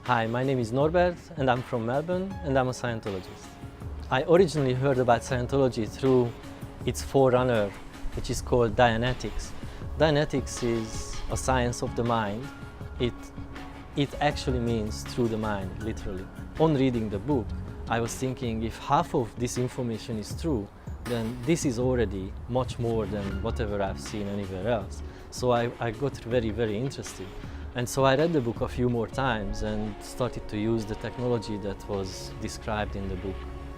Hi, my name is Norbert and I'm from Melbourne and I'm a Scientologist. I originally heard about Scientology through its forerunner, which is called Dianetics. Dianetics is a science of the mind. It actually means through the mind, literally. On reading the book, I was thinking if half of this information is true, then this is already much more than whatever I've seen anywhere else. So I got very, very interested. And so I read the book a few more times and started to use the technology that was described in the book,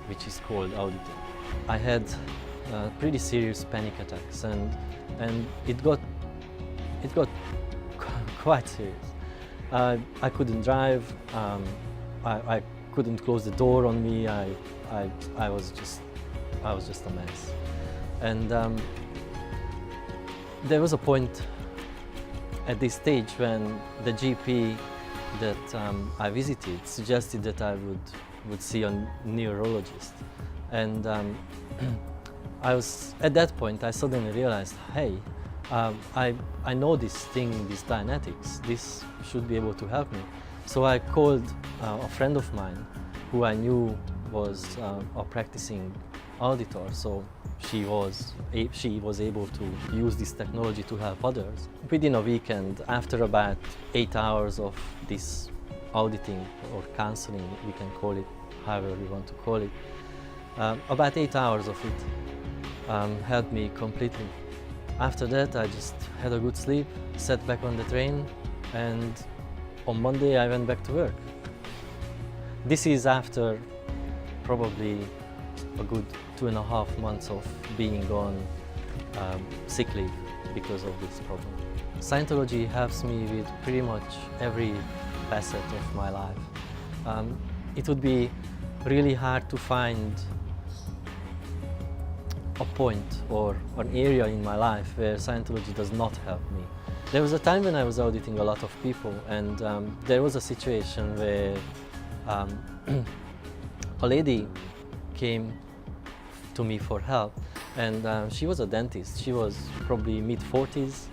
which is called auditing. I had pretty serious panic attacks and it got quite serious. I couldn't drive, I couldn't close the door on me, I was just a mess. And there was a point at this stage when the GP that I visited suggested that I would see a neurologist. And at that point I suddenly realized, hey, I know this thing, this Dianetics, this should be able to help me. So I called a friend of mine who I knew was a practicing auditor, so she was able to use this technology to help others. Within a weekend, after about 8 hours of this auditing or counseling, we can call it however we want to call it, about 8 hours of it helped me completely. After that, I just had a good sleep, sat back on the train, and on Monday I went back to work. This is after probably a good 2.5 months of being on sick leave because of this problem. Scientology helps me with pretty much every facet of my life. It would be really hard to find a point or an area in my life where Scientology does not help me. There was a time when I was auditing a lot of people, and there was a situation where a lady came to me for help, and she was a dentist. She was probably mid-40s,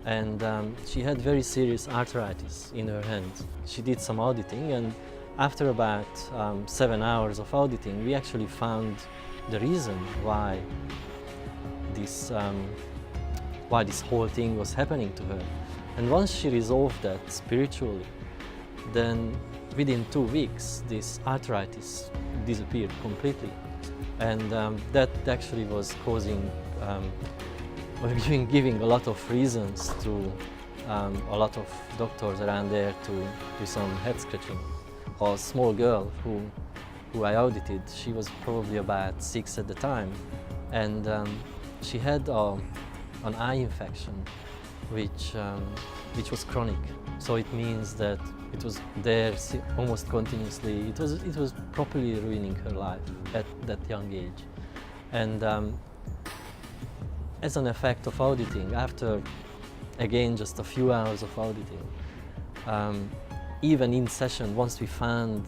and she had very serious arthritis in her hands. She did some auditing, and after about 7 hours of auditing, we actually found the reason why this whole thing was happening to her. And once she resolved that spiritually, then within 2 weeks, this arthritis disappeared completely. And that actually was causing, or giving a lot of reasons to a lot of doctors around there to do some head scratching. A small girl who I audited, she was probably about 6 at the time, and she had an eye infection, which was chronic. So it means that it was there almost continuously. It was properly ruining her life at that young age. And as an effect of auditing, after again just a few hours of auditing, even in session, once we found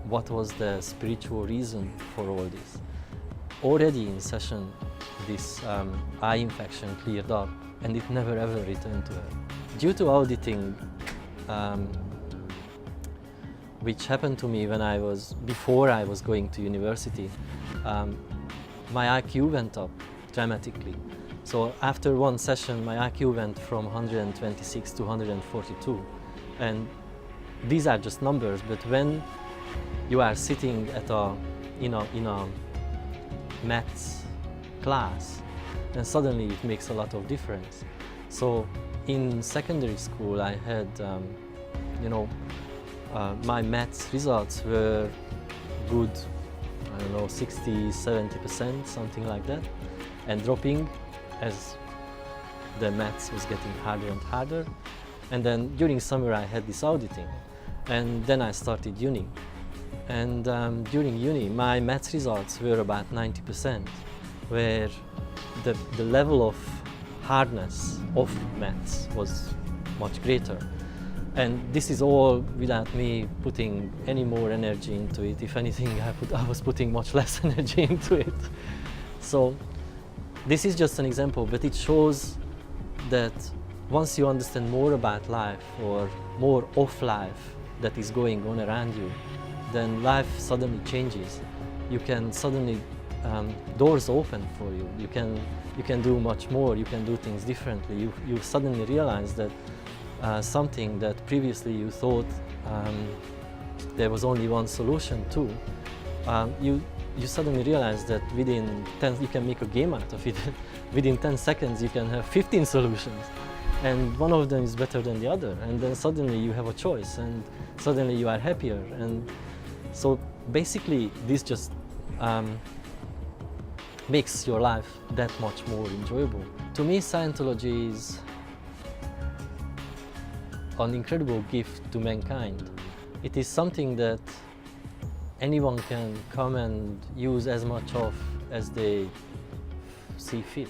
what was the spiritual reason for all this, already in session this eye infection cleared up and it never ever returned to her. Due to auditing, which happened to me before I was going to university, my IQ went up dramatically. So after one session, my IQ went from 126 to 142. And these are just numbers, but when you are sitting at in a maths class, then suddenly it makes a lot of difference. So in secondary school, I had, my maths results were good, 60, 70%, something like that, and dropping as the maths was getting harder and harder. And then during summer I had this auditing, and then I started uni. And during uni, my maths results were about 90%, where the level of hardness of maths was much greater. And this is all without me putting any more energy into it. If anything, I was putting much less energy into it. So this is just an example, but it shows that once you understand more about life or more of life, that is going on around you, then life suddenly changes. You can suddenly, doors open for you. You can do much more, you can do things differently. You suddenly realize that something that previously you thought there was only one solution to, you suddenly realize that within 10, you can make a game out of it. Within 10 seconds you can have 15 solutions, and one of them is better than the other, and then suddenly you have a choice, and suddenly you are happier. And so basically this just makes your life that much more enjoyable. To me, Scientology is an incredible gift to mankind. It is something that anyone can come and use as much of as they see fit.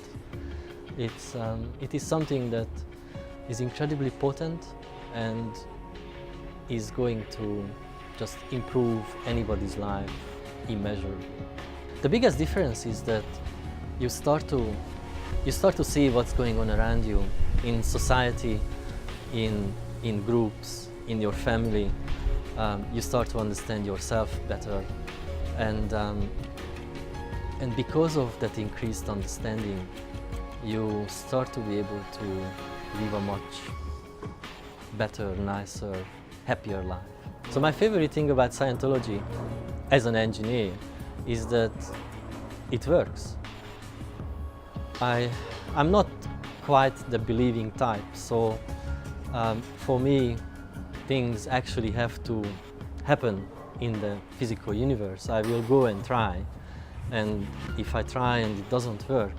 It is something that is incredibly potent and is going to just improve anybody's life immeasurably. The biggest difference is that you start to see what's going on around you in society, in groups, in your family. You start to understand yourself better, and because of that increased understanding, you start to be able to live a much better, nicer, happier life. So my favorite thing about Scientology as an engineer is that it works. I'm not quite the believing type, so for me, things actually have to happen in the physical universe. I will go and try, and if I try and it doesn't work,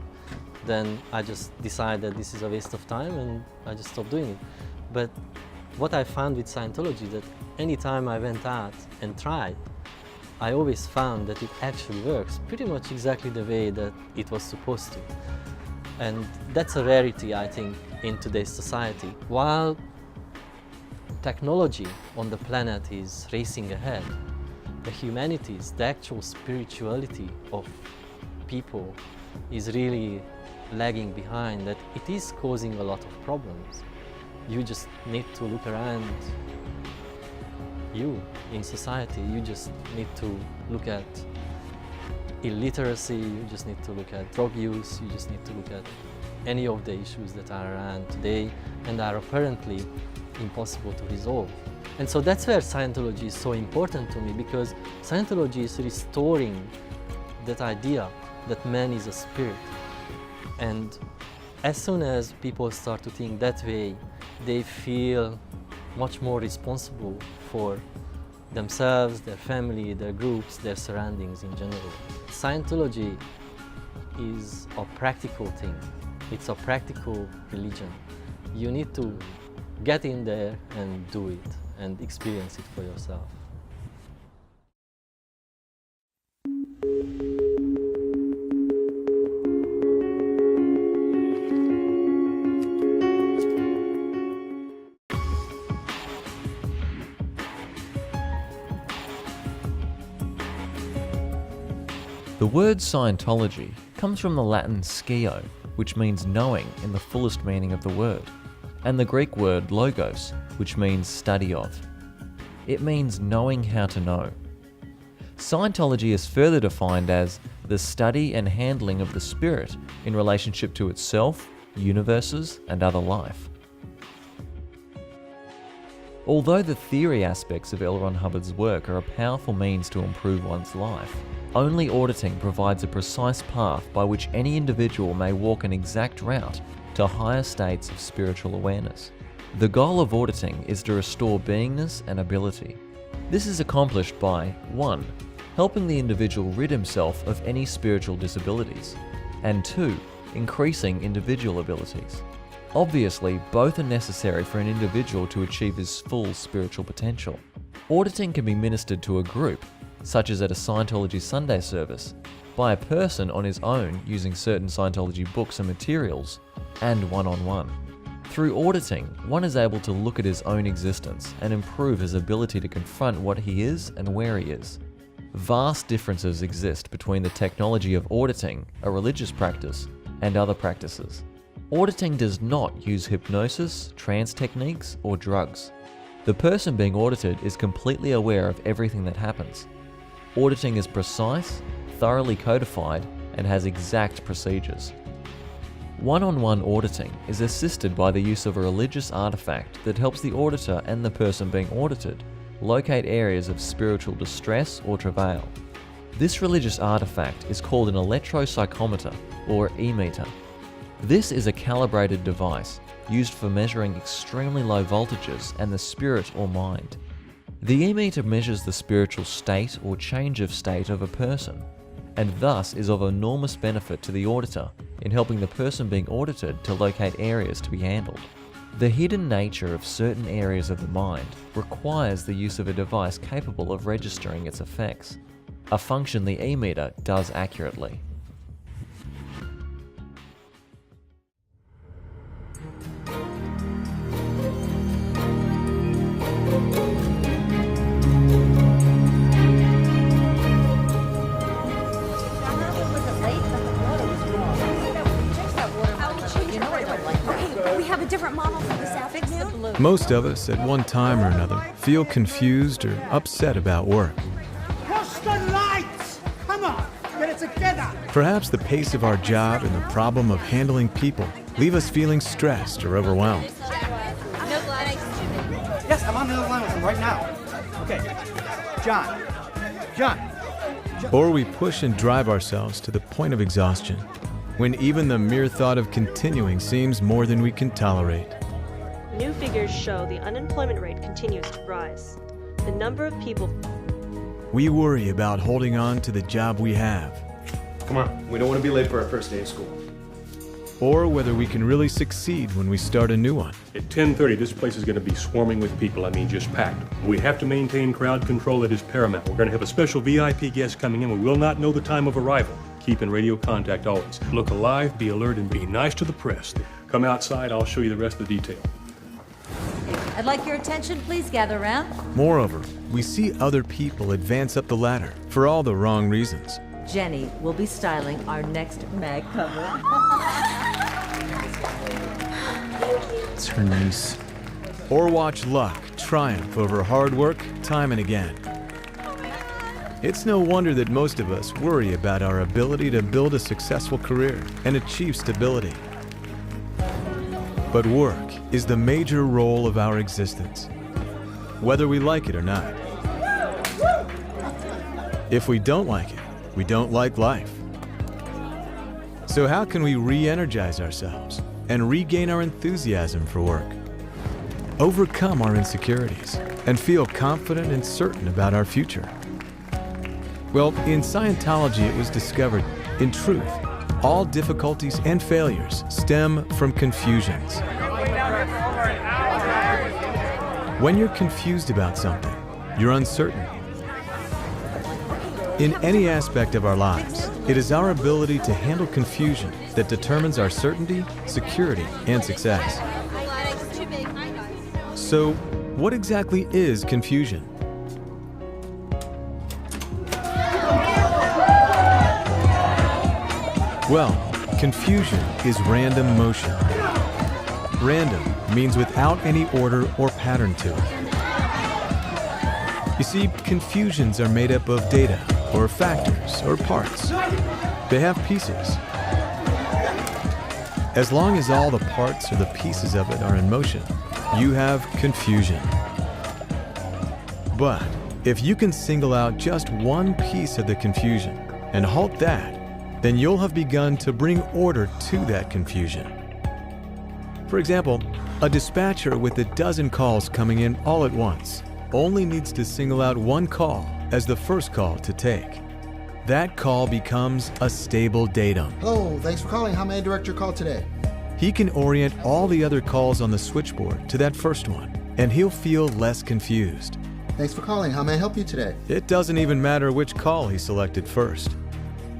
then I just decide that this is a waste of time and I just stop doing it. But what I found with Scientology, that anytime I went out and tried, I always found that it actually works pretty much exactly the way that it was supposed to. And that's a rarity, I think, in today's society. While technology on the planet is racing ahead, the humanities, the actual spirituality of people is really lagging behind, that it is causing a lot of problems. You just need to look around you in society. You just need to look at illiteracy, you just need to look at drug use, you just need to look at any of the issues that are around today and are apparently impossible to resolve. And so that's where Scientology is so important to me, because Scientology is restoring that idea that man is a spirit. And as soon as people start to think that way, they feel much more responsible for themselves, their family, their groups, their surroundings in general. Scientology is a practical thing. It's a practical religion. You need to get in there and do it and experience it for yourself. The word Scientology comes from the Latin Scio, which means knowing in the fullest meaning of the word, and the Greek word logos, which means study of. It means knowing how to know. Scientology is further defined as the study and handling of the spirit in relationship to itself, universes, and other life. Although the theory aspects of L. Ron Hubbard's work are a powerful means to improve one's life, only auditing provides a precise path by which any individual may walk an exact route to higher states of spiritual awareness. The goal of auditing is to restore beingness and ability. This is accomplished by 1. Helping the individual rid himself of any spiritual disabilities, and 2. Increasing individual abilities. Obviously, both are necessary for an individual to achieve his full spiritual potential. Auditing can be ministered to a group, such as at a Scientology Sunday service, by a person on his own using certain Scientology books and materials, and one-on-one. Through auditing, one is able to look at his own existence and improve his ability to confront what he is and where he is. Vast differences exist between the technology of auditing, a religious practice, and other practices. Auditing does not use hypnosis, trance techniques, or drugs. The person being audited is completely aware of everything that happens. Auditing is precise, thoroughly codified, and has exact procedures. One-on-one auditing is assisted by the use of a religious artifact that helps the auditor and the person being audited locate areas of spiritual distress or travail. This religious artifact is called an Electro-psychometer or e-meter. This is a calibrated device used for measuring extremely low voltages and the spirit or mind. The e-meter measures the spiritual state or change of state of a person, and thus is of enormous benefit to the auditor in helping the person being audited to locate areas to be handled. The hidden nature of certain areas of the mind requires the use of a device capable of registering its effects, a function the e-meter does accurately. Most of us, at one time or another, feel confused or upset about work. Push the lights! Come on, get it together! Perhaps the pace of our job and the problem of handling people leave us feeling stressed or overwhelmed. Yes, I'm on the other line with him right now. Okay, John. Or we push and drive ourselves to the point of exhaustion, when even the mere thought of continuing seems more than we can tolerate. New figures show the unemployment rate continues to rise. The number of people... We worry about holding on to the job we have. Come on, we don't want to be late for our first day of school. Or whether we can really succeed when we start a new one. At 10:30, this place is going to be swarming with people, I mean just packed. We have to maintain crowd control, that is paramount. We're going to have a special VIP guest coming in. We will not know the time of arrival. Keep in radio contact always. Look alive, be alert, and be nice to the press. Come outside, I'll show you the rest of the detail. I'd like your attention, please gather around. Moreover, we see other people advance up the ladder for all the wrong reasons. Jenny will be styling our next mag cover. It's her niece. Or watch luck triumph over hard work time and again. It's no wonder that most of us worry about our ability to build a successful career and achieve stability. But work is the major role of our existence, whether we like it or not. If we don't like it, we don't like life. So how can we re-energize ourselves and regain our enthusiasm for work, overcome our insecurities, and feel confident and certain about our future? Well, in Scientology it was discovered, in truth, all difficulties and failures stem from confusions. When you're confused about something, you're uncertain. In any aspect of our lives, it is our ability to handle confusion that determines our certainty, security, and success. So, what exactly is confusion? Well, confusion is random motion. Random means without any order or pattern to it. You see, confusions are made up of data, or factors, or parts. They have pieces. As long as all the parts or the pieces of it are in motion, you have confusion. But if you can single out just one piece of the confusion and halt that, then you'll have begun to bring order to that confusion. For example, a dispatcher with a dozen calls coming in all at once only needs to single out one call as the first call to take. That call becomes a stable datum. Hello, thanks for calling. How may I direct your call today? He can orient all the other calls on the switchboard to that first one, and he'll feel less confused. Thanks for calling. How may I help you today? It doesn't even matter which call he selected first.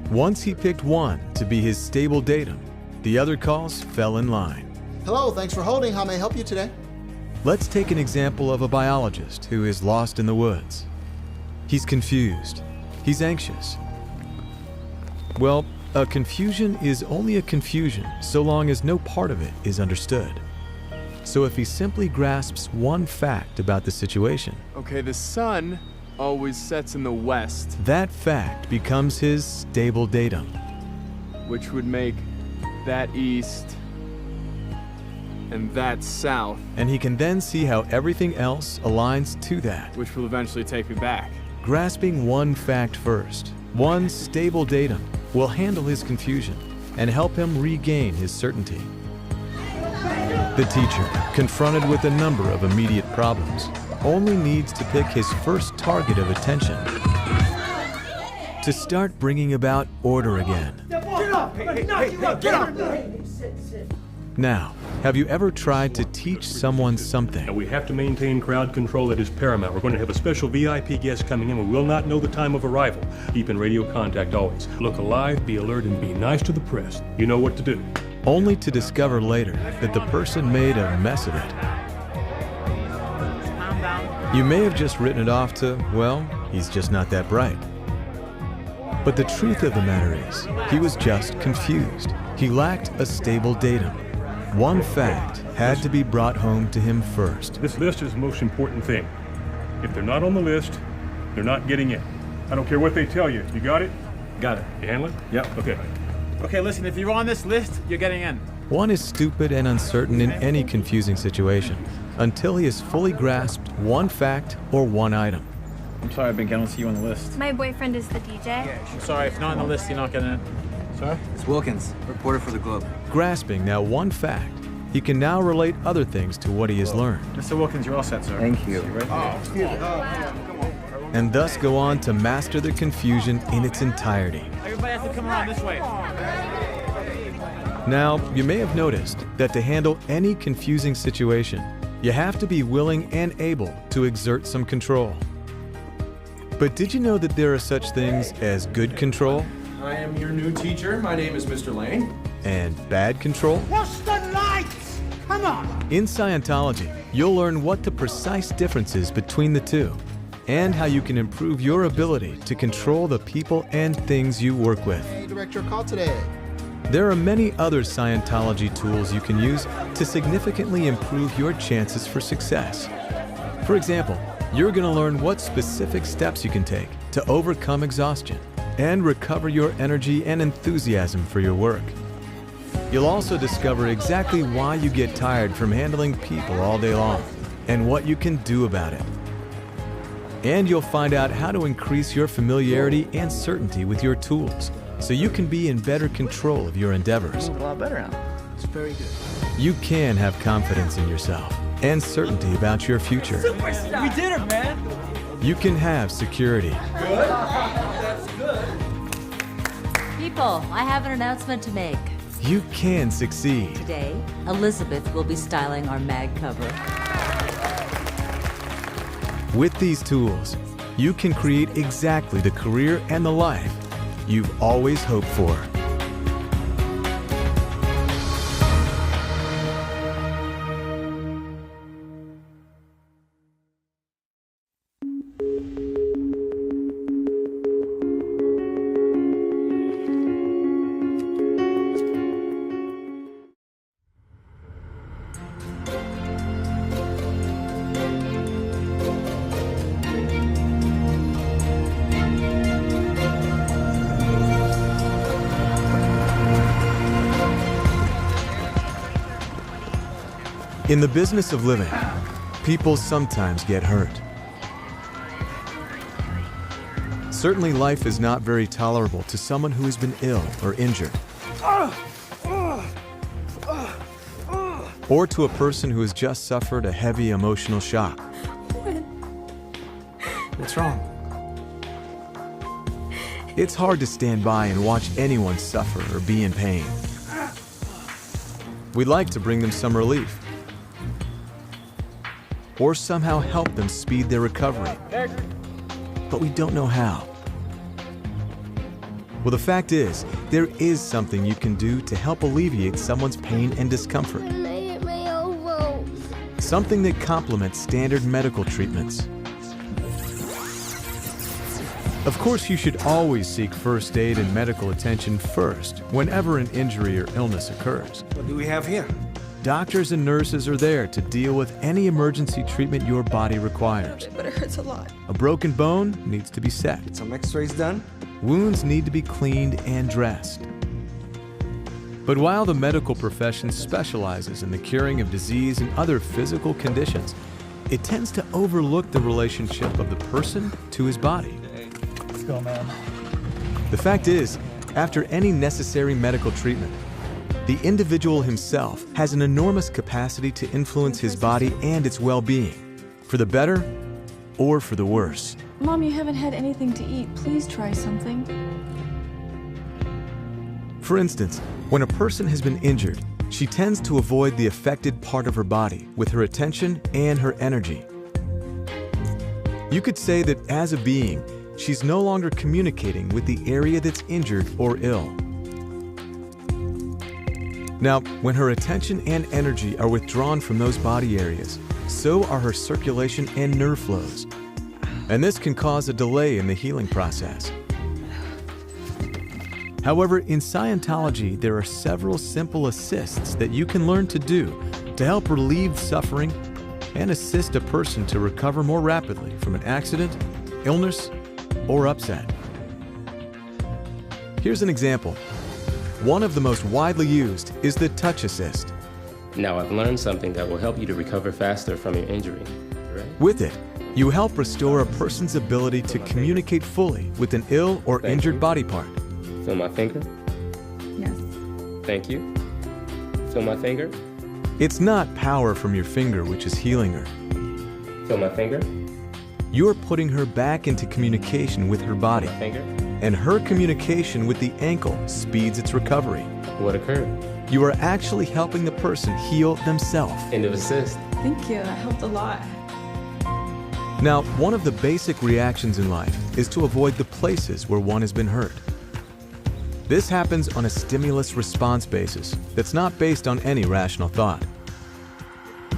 Once he picked one to be his stable datum, the other calls fell in line. Hello, thanks for holding. How may I help you today? Let's take an example of a biologist who is lost in the woods. He's confused. He's anxious. Well, a confusion is only a confusion so long as no part of it is understood. So if he simply grasps one fact about the situation, Okay, the sun always sets in the west, that fact becomes his stable datum. which would make that east and that south, And he can then see how everything else aligns to that. which will eventually take me back. Grasping one fact first, one stable datum, will handle his confusion and help him regain his certainty. The teacher, confronted with a number of immediate problems, only needs to pick his first target of attention to start bringing about order again. Get up! Get up! Now, have you ever tried to teach someone something? And we have to maintain crowd control that is paramount. We're going to have a special VIP guest coming in. We will not know the time of arrival. Keep in radio contact always. Look alive, be alert, and be nice to the press. You know what to do. Only to discover later that the person made a mess of it. You may have just written it off to, well, he's just not that bright. But the truth of the matter is, he was just confused. He lacked a stable datum. One fact had to be brought home to him first. This list is the most important thing. If they're not on the list, they're not getting in. I don't care what they tell you. You got it? Got it. You handle it? Yep. Okay. Okay, listen, if you're on this list, you're getting in. One is stupid and uncertain in any confusing situation until he has fully grasped one fact or one item. I'm sorry, I don't see you on the list. My boyfriend is the DJ. Sorry, if not on the list, you're not getting in. Sorry? It's Wilkins, reporter for the Globe. Grasping now one fact, he can now relate other things to what he has learned. Mr. Wilkins, you're all set, sir. Thank you. And thus go on to master the confusion in its entirety. Everybody has to come around this way. Now, you may have noticed that to handle any confusing situation, you have to be willing and able to exert some control. But did you know that there are such things as good control I am your new teacher. My name is Mr. Lane. and bad control? What's the lights? Come on! In Scientology, you'll learn what the precise difference is between the two and how you can improve your ability to control the people and things you work with. Hey, direct your call today. There are many other Scientology tools you can use to significantly improve your chances for success. For example, you're going to learn what specific steps you can take to overcome exhaustion and recover your energy and enthusiasm for your work. You'll also discover exactly why you get tired from handling people all day long and what you can do about it. And you'll find out how to increase your familiarity and certainty with your tools so you can be in better control of your endeavors. A lot better now. It's very good. You can have confidence in yourself and certainty about your future. We did it, man. You can have security. People, I have an announcement to make. You can succeed. Today, Elizabeth will be styling our mag cover. With these tools, you can create exactly the career and the life you've always hoped for. In the business of living, people sometimes get hurt. Certainly, life is not very tolerable to someone who has been ill or injured, or to a person who has just suffered a heavy emotional shock. What's wrong? It's hard to stand by and watch anyone suffer or be in pain. We'd like to bring them some relief, or somehow help them speed their recovery, but we don't know how. Well, the fact is, there is something you can do to help alleviate someone's pain and discomfort. Something that complements standard medical treatments. Of course, you should always seek first aid and medical attention first whenever an injury or illness occurs. What do we have here? doctors and nurses are there to deal with any emergency treatment your body requires. But it hurts a lot. A broken bone needs to be set. Get some x-rays done. Wounds need to be cleaned and dressed. But while the medical profession specializes in the curing of disease and other physical conditions, it tends to overlook the relationship of the person to his body. Let's go, man. The fact is, after any necessary medical treatment, the individual himself has an enormous capacity to influence his body and its well-being, for the better or for the worse. Mom, you haven't had anything to eat. Please try something. For instance, when a person has been injured, she tends to avoid the affected part of her body with her attention and her energy. You could say that as a being, she's no longer communicating with the area that's injured or ill. Now, when her attention and energy are withdrawn from those body areas, so are her circulation and nerve flows. And this can cause a delay in the healing process. However, in Scientology, there are several simple assists that you can learn to do to help relieve suffering and assist a person to recover more rapidly from an accident, illness, or upset. Here's an example. One of the most widely used is the touch assist. Now I've learned something that will help you to recover faster from your injury, right? With it, you help restore a person's ability to communicate fully with an ill or injured body part. Feel my finger? Yes. Thank you. Feel my finger? It's not power from your finger which is healing her. Feel my finger? You're putting her back into communication with her body. My finger? And her communication with the ankle speeds its recovery. What occurred? You are actually helping the person heal themselves. End of assist. Thank you. That helped a lot. Now, one of the basic reactions in life is to avoid the places where one has been hurt. This happens on a stimulus-response basis that's not based on any rational thought.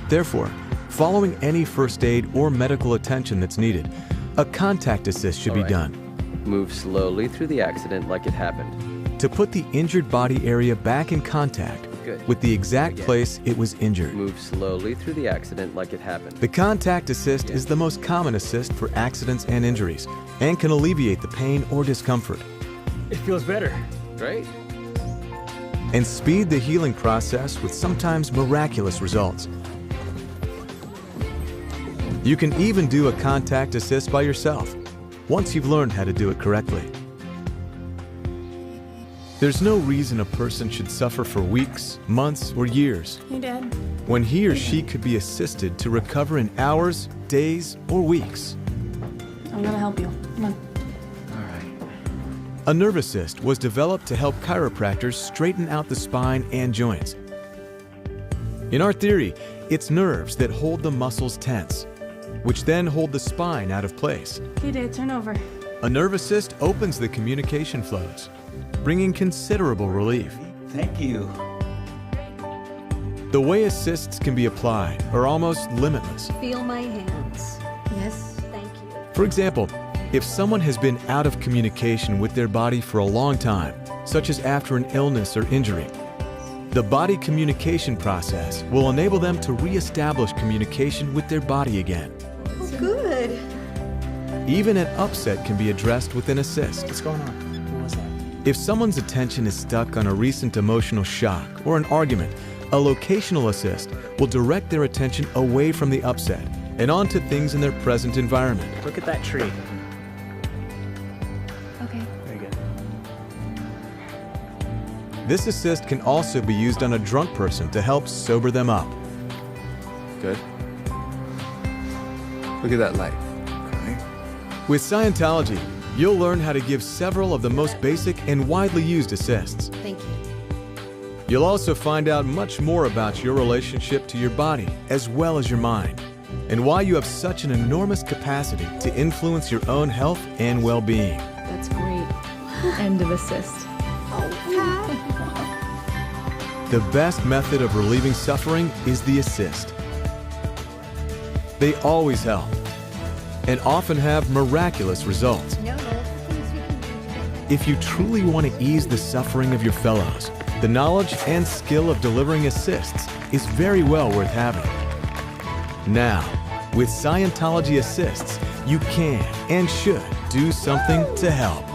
Therefore, following any first aid or medical attention that's needed, a contact assist should be done. Move slowly through the accident like it happened. To put the injured body area back in contact with the exact place it was injured. Move slowly through the accident like it happened. The contact assist is the most common assist for accidents and injuries and can alleviate the pain or discomfort. It feels better. Great. And speed the healing process with sometimes miraculous results. You can even do a contact assist by yourself, once you've learned how to do it correctly. There's no reason a person should suffer for weeks, months, or years, Hey, Dad. when he or she could be assisted to recover in hours, days, or weeks. I'm gonna help you. Come on. A nerve assist was developed to help chiropractors straighten out the spine and joints. In our theory, it's nerves that hold the muscles tense, which then hold the spine out of place. Okay, Dad, turn over. A nerve assist opens the communication flows, bringing considerable relief. Thank you. The way assists can be applied are almost limitless. Feel my hands. Yes. Thank you. For example, if someone has been out of communication with their body for a long time, such as after an illness or injury, the body communication process will enable them to reestablish communication with their body again. Oh, good. Even an upset can be addressed with an assist. What's going on? What was that? If someone's attention is stuck on a recent emotional shock or an argument, a locational assist will direct their attention away from the upset and onto things in their present environment. Look at that tree. Okay. Very good. This assist can also be used on a drunk person to help sober them up. Good. Look at that light. Okay. With Scientology, you'll learn how to give several of the most basic and widely used assists. Thank you. You'll also find out much more about your relationship to your body as well as your mind, and why you have such an enormous capacity to influence your own health and well-being. That's great. End of assist. The best method of relieving suffering is the assist. They always help, and often have miraculous results. If you truly want to ease the suffering of your fellows, the knowledge and skill of delivering assists is very well worth having. Now, with Scientology Assists, you can and should do something to help.